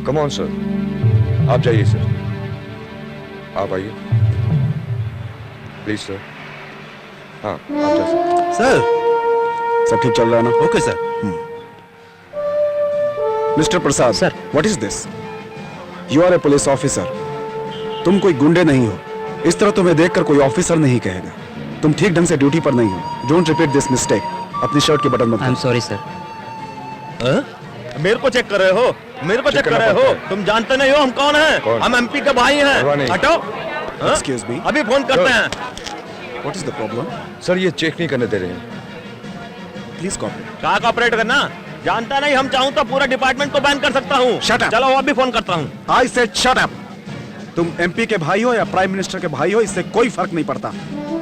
Come on sir, आप जाइए sir, आप आइए प्लीज सर। हाँ आप जा सकते। सर सब ठीक चल रहा है ना? Okay sir. Mister Prasad sir. What is this? You are a police officer, तुम कोई गुंडे नहीं हो। इस तरह तुम्हें देखकर कोई ऑफिसर नहीं कहेगा। तुम ठीक ढंग से ड्यूटी पर नहीं हो। Don't repeat this mistake. अपनी शर्ट के बटन मत आई एम दबाओ। Sorry sir. मेरे को चेक कर रहे हो? मेरे को चेक कर करना रहे हो? पड़ता है। तुम जानते नहीं हो हम कौन हैं? कौन? हम एमपी के भाई परवाह हैं। नहीं। हटो। हाँ? Excuse me? अभी फोन करते हैं। What is the problem? Sir ये चेक नहीं करने दे रहे हैं। Please cooperate. कहाँ कॉपरेट करना? जानता नहीं, हम चाहूँ तो पूरा डिपार्टमेंट को बैन कर सकता हूँ। Shut up. चलो अभी फोन करता हूँ। I said shut up. तुम एमपी के भाई हो या प्राइम मिनिस्टर के भाई हो, इससे कोई फर्क नहीं पड़ता।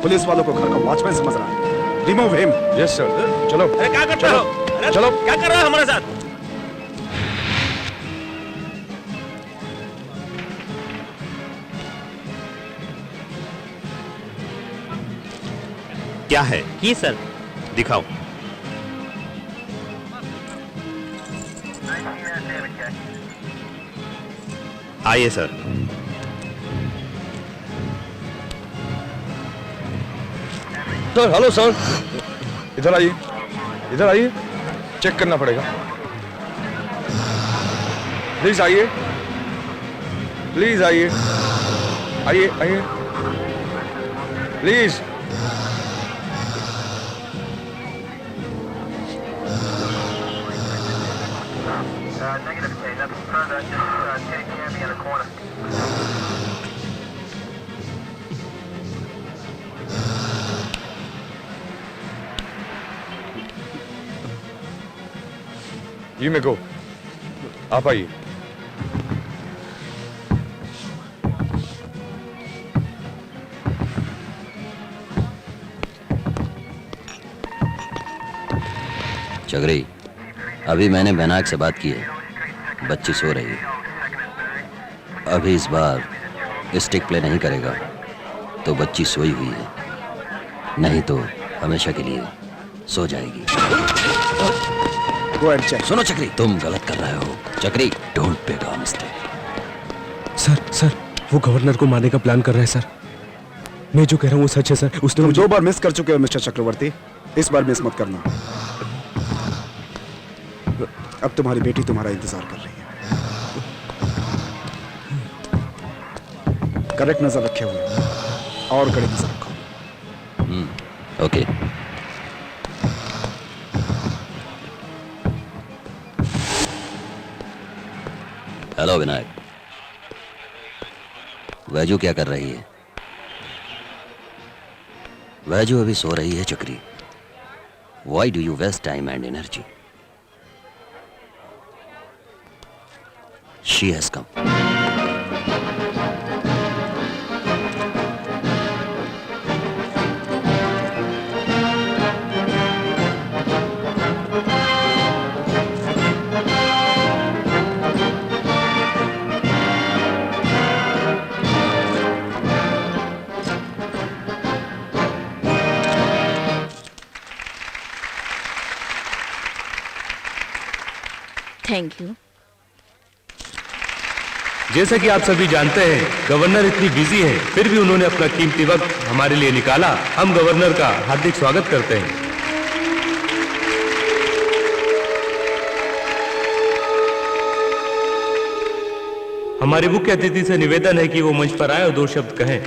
पुलिस वालों को घर का वॉचमैन समझ रहा है। Remove him. Yes sir. चलो अरे क्या करते चलो, हो? अरे चलो। क्या कर रहे हो हमारे साथ? क्या है? जी सर। दिखाओ। आइए सर। सर हेलो सर, इधर आइए, इधर आइए, चेक करना पड़ेगा। प्लीज आइए, प्लीज आइए, आइए आइए please. Negative K, nothing further, just take Candy in the corner. You may go. आप आइए। चगरी, अभी मैंने बैनाक से बात की है। बच्ची सो रही है। अभी इस बार स्टिक प्ले नहीं करेगा तो बच्ची सोई हुई है, नहीं तो हमेशा के लिए सो जाएगी। Go and check. सुनो चक्री, तुम गलत कर रहे हो। Chakri, don't make a mistake. Sir वो गवर्नर को मारने का प्लान कर रहे हैं सर। मैं जो कह रहा हूँ वो सच है सर। उसने तुम मुझे 2 बार मिस कर चुके हो मिस्टर चक्रवर्ती, इस बार मिस मत करना। अब तुम्हारी बेटी तुम्हारा इंतजार कर रही है। करेक्ट नजर रखे हुए और कड़ी नजर रखो। ओके। हेलो विनायक, वैजू क्या कर रही है? वैजू अभी सो रही है चक्री। Why do you waste time and energy? She has come. Thank you. जैसा कि आप सभी जानते हैं गवर्नर इतनी बिजी हैं, फिर भी उन्होंने अपना कीमती वक्त हमारे लिए निकाला। हम गवर्नर का हार्दिक स्वागत करते हैं। हमारे मुख्य अतिथि से निवेदन है कि वो मंच पर आए और 2 शब्द कहें।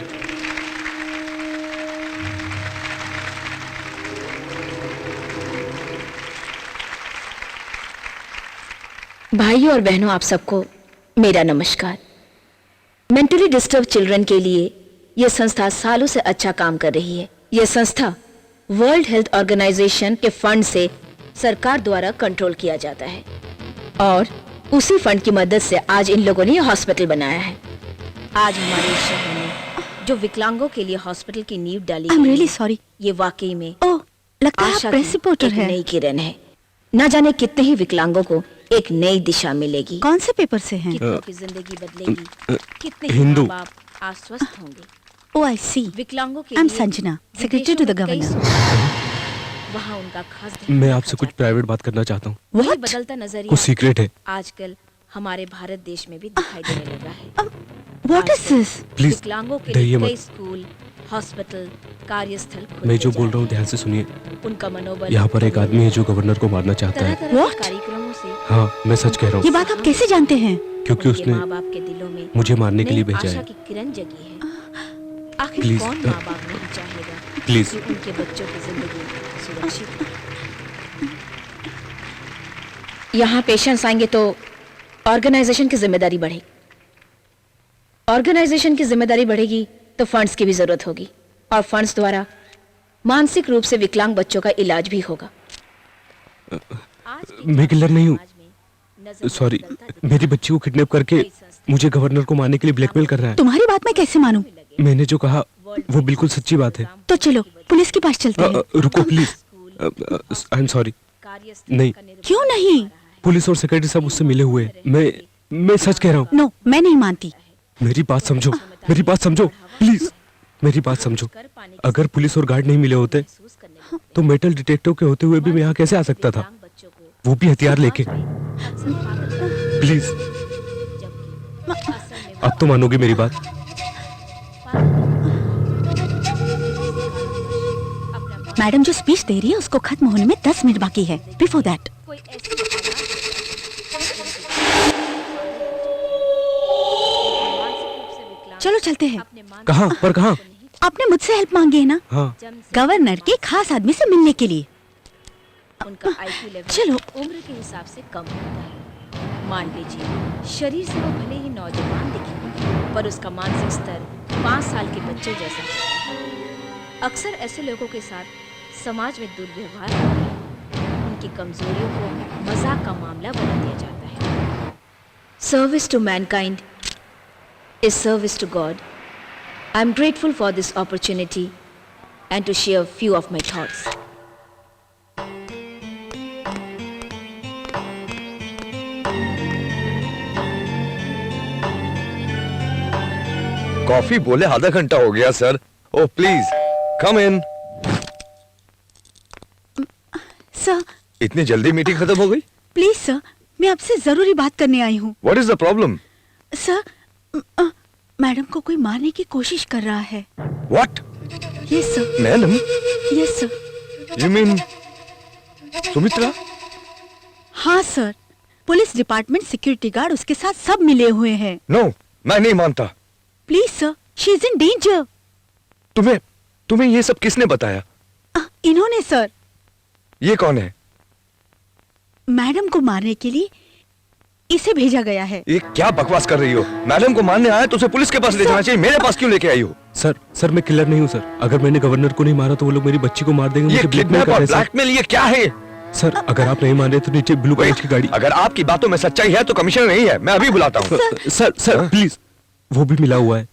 भाइयों और बहनों, आप सबको मेरा नमस्कार। मेंटली डिस्टर्ब चिल्ड्रन के लिए यह संस्था सालों से अच्छा काम कर रही है। यह संस्था वर्ल्ड हेल्थ ऑर्गेनाइजेशन के फंड से सरकार द्वारा कंट्रोल किया जाता है और उसी फंड की मदद से आज इन लोगों ने यह हॉस्पिटल बनाया है। आज हमारे शहर में जो विकलांगों के लिए हॉस्पिटल की नींव डाली I'm गई really है, sorry. ये वाकई में लगता है आप आशा प्रेस की रिपोर्टर एक हैं। नई किरण है। न जाने कितने ही विकलांगों को एक नई दिशा मिलेगी। कौन से पेपर से हैं? कितनों की जिंदगी बदलेगी, कितने ही हिंदू। माँ बाप आश्वस्त होंगे। Oh, I see. विकलांगों के I'm लिए Sanjana, secretary to the विदेशों में कई governor. सूरत वहाँ उनका खास ध्यान मैं रखा आपसे कुछ जाता है। प्राइवेट बात करना चाहता हूँ। वही What? बदलता नजरिया कुछ सीक्रेट है। आजकल हमारे भारत देश में भी दिखाई देने लगा है। What is this? प्लीज विकलांगों के डरिए लिए मत। कई स्कूल, हॉस्पिटल, कार्यस्थल मैं जो खुलते बोल जा रहा हूँ रहे ध्यान से सुनिए। हैं। उनका मनोबल यहाँ पर एक आदमी है जो गवर्नर को मारना चाहता है। तरह-तरह What? के कार्यक्रमों से हाँ, मैं सच कह रहा ये हूँ, बात आप कैसे जानते हैं? क्योंकि उनके उसने माँ-बाप के दिलों में मुझे मारने के लिए नई भेजा आशा है। की किरण जगी है। आखिर Please, कौन माँ-बाप नहीं चाहेगा प्लीज कि उनके बच्चों की जिंदगी सुरक्षित हो। यहाँ पेशेंट्स आएंगे तो ऑर्गेनाइजेशन की जिम्मेदारी बढ़ेगी। ऑर्गेनाइजेशन की जिम्मेदारी बढ़ेगी तो फंड्स की भी जरूरत होगी, और फंड्स द्वारा मानसिक रूप से विकलांग बच्चों का इलाज भी होगा। मैं किलर नहीं हूँ। सॉरी, मेरी बच्ची को किडनैप करके मुझे गवर्नर को मारने के लिए ब्लैकमेल कर रहा है। तुम्हारी बात मैं कैसे मानूं? मैंने जो कहा वो बिल्कुल सच्ची बात है। तो चलो पुलिस के पास चलते हैं। रुको प्लीज, आई एम सॉरी। नहीं, क्यों नहीं? पुलिस और सेक्रेटरी साहब उससे मिले हुए हैं। मैं सच कह रहा हूँ। नो, मैं नहीं मानती। मेरी बात समझो, मेरी बात समझो प्लीज, मेरी बात समझो। अगर पुलिस और गार्ड नहीं मिले होते तो मेटल डिटेक्टर के होते हुए भी मैं यहाँ कैसे आ सकता था, वो भी हथियार लेके। प्लीज, अब तो मानोगे मेरी बात। मैडम जो स्पीच दे रही है उसको खत्म होने में 10 मिनट बाकी है। बिफोर दैट चलो चलते हैं। कहाँ पर कहाँ? आपने मुझसे हेल्प मांगी है ना, हाँ, गवर्नर के खास आदमी से मिलने के लिए। उनका IQ लेवल चलो। उम्र के हिसाब से कम होता है। मान लीजिए शरीर से वो भले ही नौजवान दिखे, पर उसका मानसिक स्तर 5 साल के बच्चे जैसा है। अक्सर ऐसे लोगों के साथ समाज में दुर्व्यवहार होता है। उनकी कमजोरियों को मजाक का मामला बना दिया जाता है। Service to mankind is service to God. I am grateful for this opportunity and to share a few of my thoughts. Coffee बोले आधा घंटा हो गया sir. Oh please come in. Sir, इतनी जल्दी मीटिंग खत्म हो गई? प्लीज सर, मैं आपसे जरूरी बात करने आई हूँ। What is the problem? Sir, madam को कोई मारने की कोशिश कर रहा है। What? Yes sir. Madam? Yes sir. You mean Sumitra? हाँ sir, police department, security guard उसके साथ सब मिले हुए हैं। नो, मैं नहीं मानता। Please sir, she is in danger. तुम्हें ये सब किसने बताया? इन्होंने सर। ये कौन है? मैडम को मारने के लिए इसे भेजा गया है। ये क्या बकवास कर रही हो? मैडम को मारने आया तो उसे पुलिस के पास ले जाना चाहिए, मेरे पास क्यों लेके आई हो? सर मैं किलर नहीं हूँ सर। अगर मैंने गवर्नर को नहीं मारा तो वो लोग मेरी बच्ची को मार देंगे, ये मुझे ब्लैकमेल किडनैप कर और रहे हैं सर। ब्लैकमेल ये क्या है? सर अगर आप नहीं मान रहे तो नीचे ब्लू कलर की गाड़ी। अगर आपकी बातों में सच्चाई है तो कमिश्नर नहीं है, मैं अभी बुलाता हूँ। सर प्लीज, वो भी मिला हुआ है।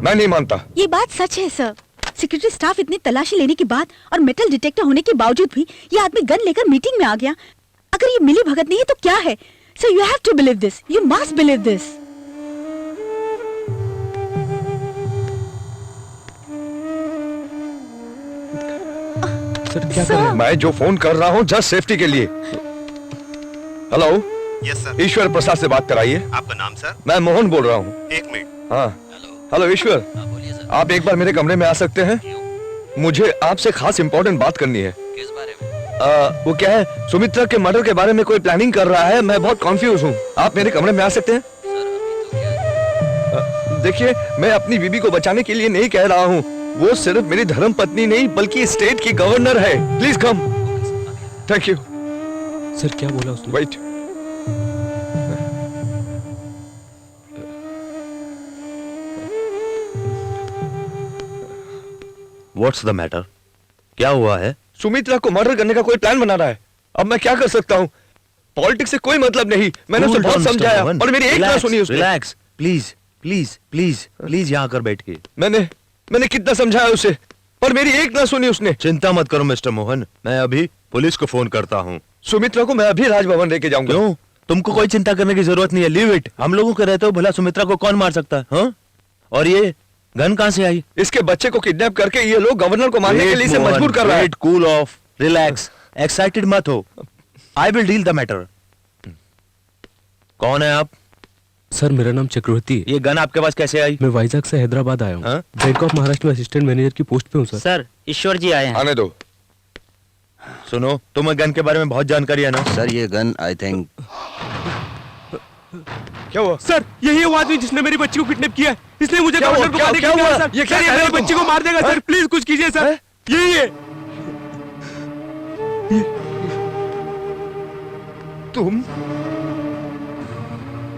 मैं नहीं मानता। ये बात सच है सर। सिक्योरिटी स्टाफ इतनी तलाशी लेने के बाद और मेटल डिटेक्टर होने के बावजूद भी ये आदमी गन लेकर मीटिंग में आ गया। अगर ये मिली भगत नहीं है तो क्या है? Sir you have to believe this, you must believe this. Sir क्या कर रहे हैं? मैं जो फोन कर रहा हूँ जस्ट सेफ्टी के लिए। Hello, yes sir. Ishwar Prasad से बात कराइए। आपका नाम सर? मैं मोहन बोल रहा हूँ। एक मिनट। हाँ हेलो ईश्वर, बोलिए सर। आप एक बार मेरे कमरे में आ सकते हैं? मुझे आपसे खास इंपॉर्टेंट बात करनी है। किस बारे में? वो क्या है, सुमित्रा के मर्डर के बारे में कोई प्लानिंग कर रहा है, मैं बहुत कंफ्यूज हूँ। आप मेरे कमरे में आ सकते हैं? सर अभी तो क्या, देखिए, मैं अपनी बीबी को बचाने के लिए नहीं कह रहा हूँ, वो सिर्फ मेरी धर्म पत्नी नहीं बल्कि स्टेट की गवर्नर है। Please come. Thank you. Sir क्या बोला उसने? वेट। What's the matter? क्या हुआ है? सुमित्रा को मर्डर करने का कोई प्लान बना रहा है। अब मैं क्या कर सकता हूँ? पॉलिटिक्स से कोई मतलब नहीं। मैंने उसे बहुत समझाया और मेरी एक ना सुनी उसने। Relax, please please please please यहाँ कर बैठिए। मैंने कितना समझाया उसे, पर मेरी एक ना सुनी उसने। चिंता मत करो मिस्टर मोहन, मैं अभी पुलिस को फोन करता हूँ। सुमित्रा को मैं अभी राजभवन लेके जाऊंगा। क्यों? तुमको कोई चिंता करने की जरूरत नहीं है, लीव इट। हम लोगों के रहते हो भला सुमित्रा को कौन मार सकता है? हाँ? और ये गन कहाँ से आई? इसके बच्चे को किडनैप करके ये लोग गवर्नर को मारने के लिए इसे मजबूर कर रहा है। कूल ऑफ, रिलैक्स, एक्साइटेड मत हो। I will deal the matter. कौन है आप? सर मेरा नाम चक्रवर्ती है। ये गन आपके पास कैसे आई? मैं वाइजैक से हैदराबाद आया हूँ। हाँ? बैंक ऑफ महाराष्ट्र में असिस्टेंट मैनेजर की पोस्ट पे हूँ सर। सर ईश्वर जी आए हैं। आने दो। सुनो, तुम्हें गन के बारे में बहुत जानकारी है ना? सर ये गन आई थिंक क्या हुआ? सर यही है वो आदमी जिसने मेरी बच्ची को किडनैप किया है। इसने मुझे क्या हुआ? गवर्नर को मारने क्या के लिए हुआ? कहा, सर। ये क्या सर, कह रहे मेरी हो बच्ची तुम? को मार देगा सर। प्लीज कुछ कीजिए सर। यही है।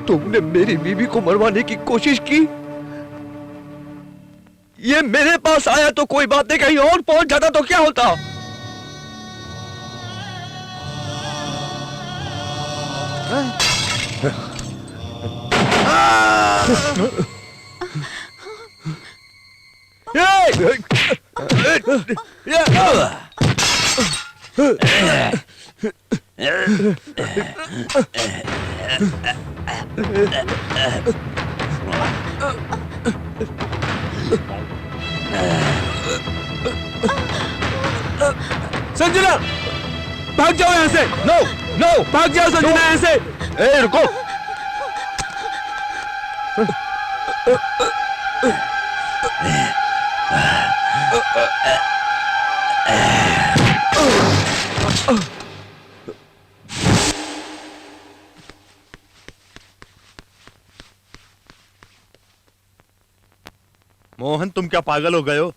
तुमने मेरी बीवी को मरवाने की कोशिश की? ये मेरे पास आया तो कोई बात नहीं, कहीं और पहुंच जाता तो क्या होता? संजना भाग जाओ यहाँ से। नो नो, भाग जाओ संजना यहाँ से। ए रुको। मोहन, तुम क्या पागल हो गए हो?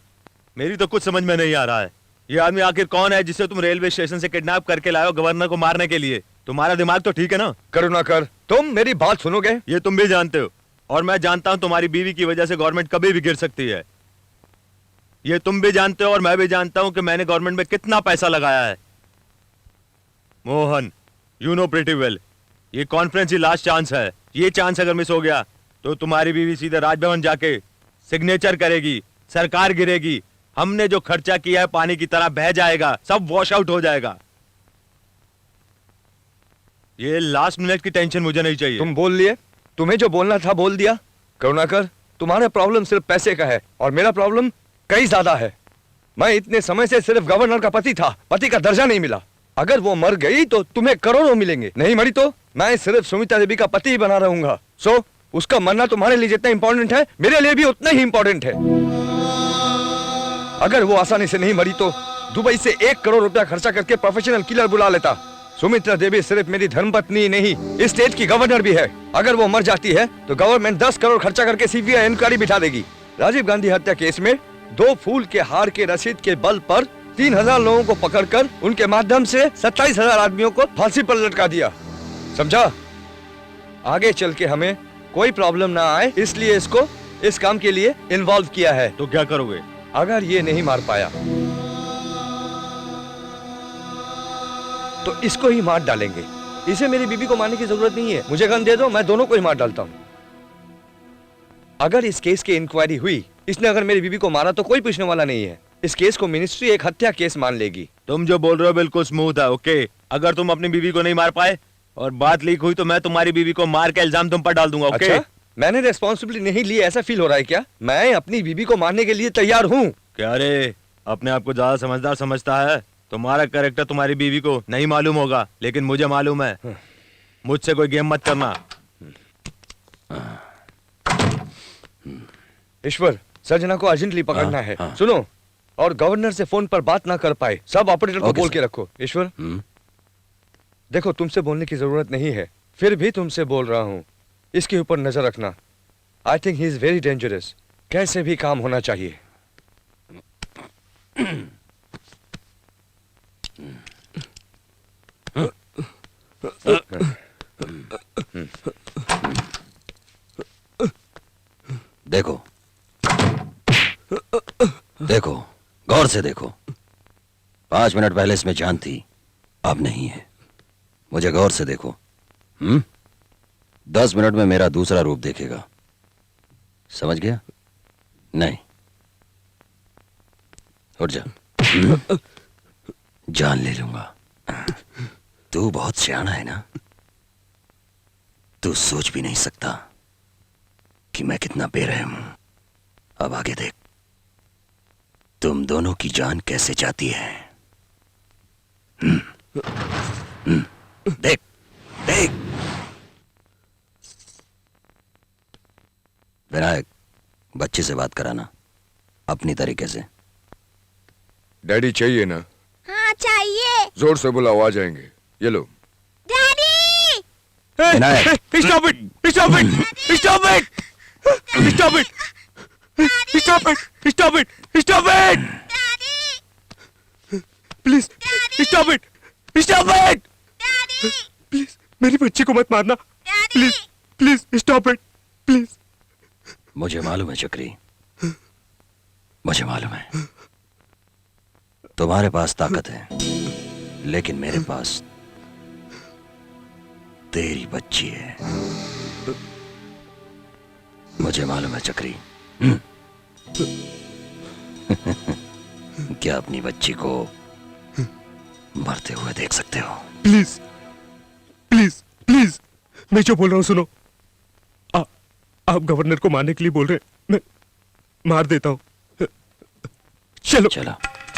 मेरी तो कुछ समझ में नहीं आ रहा है। ये आदमी आखिर कौन है जिसे तुम रेलवे स्टेशन से किडनैप करके लाए हो गवर्नर को मारने के लिए? तुम्हारा दिमाग तो ठीक है ना? करुणाकर, तुम मेरी बात सुनोगे? ये तुम भी जानते हो और मैं जानता हूं तुम्हारी बीवी की वजह से गवर्नमेंट कभी भी गिर सकती है। ये तुम भी जानते हो और मैं भी जानता हूं कि मैंने गवर्नमेंट में कितना पैसा लगाया है। Mohan, you know pretty well, ये कॉन्फ्रेंस ही लास्ट चांस है। ये चांस अगर मिस हो गया तो तुम्हारी बीवी सीधे राजभवन जाके सिग्नेचर करेगी, सरकार गिरेगी, हमने जो खर्चा किया है पानी की तरह बह जाएगा, सब वॉश आउट हो जाएगा। ये लास्ट मिनट की टेंशन मुझे नहीं चाहिए। तुम बोल लिए, तुम्हें जो बोलना था बोल दिया। करुणाकर, तुम्हारा प्रॉब्लम सिर्फ पैसे का है और मेरा प्रॉब्लम कई ज्यादा है। मैं इतने समय से सिर्फ गवर्नर का पति था, पति का दर्जा नहीं मिला। अगर वो मर गई तो तुम्हें करोड़ों मिलेंगे, नहीं मरी तो मैं सिर्फ सुमित्रा देवी का पति ही बना रहूंगा। सो उसका मरना तुम्हारे लिए जितना इंपॉर्टेंट है मेरे लिए भी उतना ही इंपॉर्टेंट है। अगर वो आसानी से नहीं मरी तो दुबई से 1 करोड़ रुपया खर्चा करके प्रोफेशनल किलर बुला लेता। सुमित्रा देवी सिर्फ मेरी धर्मपत्नी नहीं, इस स्टेट की गवर्नर भी है। अगर वो मर जाती है तो गवर्नमेंट 10 करोड़ खर्चा करके सीबीआई इंक्वायरी बिठा देगी। राजीव गांधी हत्या केस में 2 फूल के हार के रसीद के बल पर 3000 लोगों को पकड़कर उनके माध्यम से 27,000 आदमियों को फांसी पर लटका दिया। समझा? आगे चल के हमें कोई प्रॉब्लम ना आए इसलिए इसको इस काम के लिए इन्वॉल्व किया है। तो क्या करोगे? अगर ये नहीं मार पाया तो इसको ही मार डालेंगे। इसे मेरी बीबी को मारने की जरूरत नहीं है। मुझे गन दे दो, मैं दोनों को ही मार डालता हूं। अगर इस केस की इंक्वायरी हुई, इसने अगर मेरी बीबी को मारा तो कोई पूछने वाला नहीं है। इस केस को मिनिस्ट्री एक हत्या केस मान लेगी। तुम जो बोल रहे हो बिल्कुल स्मूथ है, ओके। अगर तुम अपनी बीवी को नहीं मार पाए और बात लीक हुई तो मैं तुम्हारी बीवी को मार के इल्जाम तुम पर डाल दूंगा, ओके? अच्छा, मैंने रेस्पॉन्सिबिलिटी नहीं ली, ऐसा फील हो रहा है क्या? मैं अपनी बीबी को मारने के लिए तैयार हूँ। क्या रे, अपने आप को ज्यादा समझदार समझता है? तुम्हारा कैरेक्टर तुम्हारी बीवी को नहीं मालूम होगा, लेकिन मुझे मालूम है। मुझसे कोई गेम मत करना। ईश्वर, सर्जना को अर्जेंटली पकड़ना है। सुनो, और गवर्नर से फोन पर बात ना कर पाए सब ऑपरेटर को बोल के रखो। ईश्वर, देखो तुमसे बोलने की जरूरत नहीं है, फिर भी तुमसे बोल रहा हूँ, इसके ऊपर नजर रखना। I think he is very dangerous. कैसे भी काम होना चाहिए। देखो देखो, गौर से देखो। 5 मिनट पहले इसमें जान थी, अब नहीं है। मुझे गौर से देखो। 10 मिनट में मेरा दूसरा रूप देखेगा, समझ गया? नहीं, उठ जा। जान ले लूंगा। तू बहुत सियाना है ना? तू सोच भी नहीं सकता कि मैं कितना बेरहम हूं। अब आगे देख, तुम दोनों की जान कैसे जाती है। देख देख। विनायक, बच्ची से बात कराना अपनी तरीके से। डैडी चाहिए ना? हाँ चाहिए। जोर से बुलाओ, आ जाएंगे। ये लो। Daddy! Vinayak, stop it, stop it, stop it, stop it, stop it, stop it, stop it, please stop it, stop it, please मेरी बच्ची को मत मारना, please please stop it, please. मुझे मालूम है चक्री, मुझे मालूम है तुम्हारे पास ताकत है, लेकिन मेरे पास तेरी बच्ची है। मुझे मालूम है चक्री। क्या अपनी बच्ची को मरते हुए देख सकते हो? प्लीज प्लीज प्लीज, मैं जो बोल रहा हूं सुनो। आप गवर्नर को मारने के लिए बोल रहे हैं, मैं मार देता हूं। चलो चलो।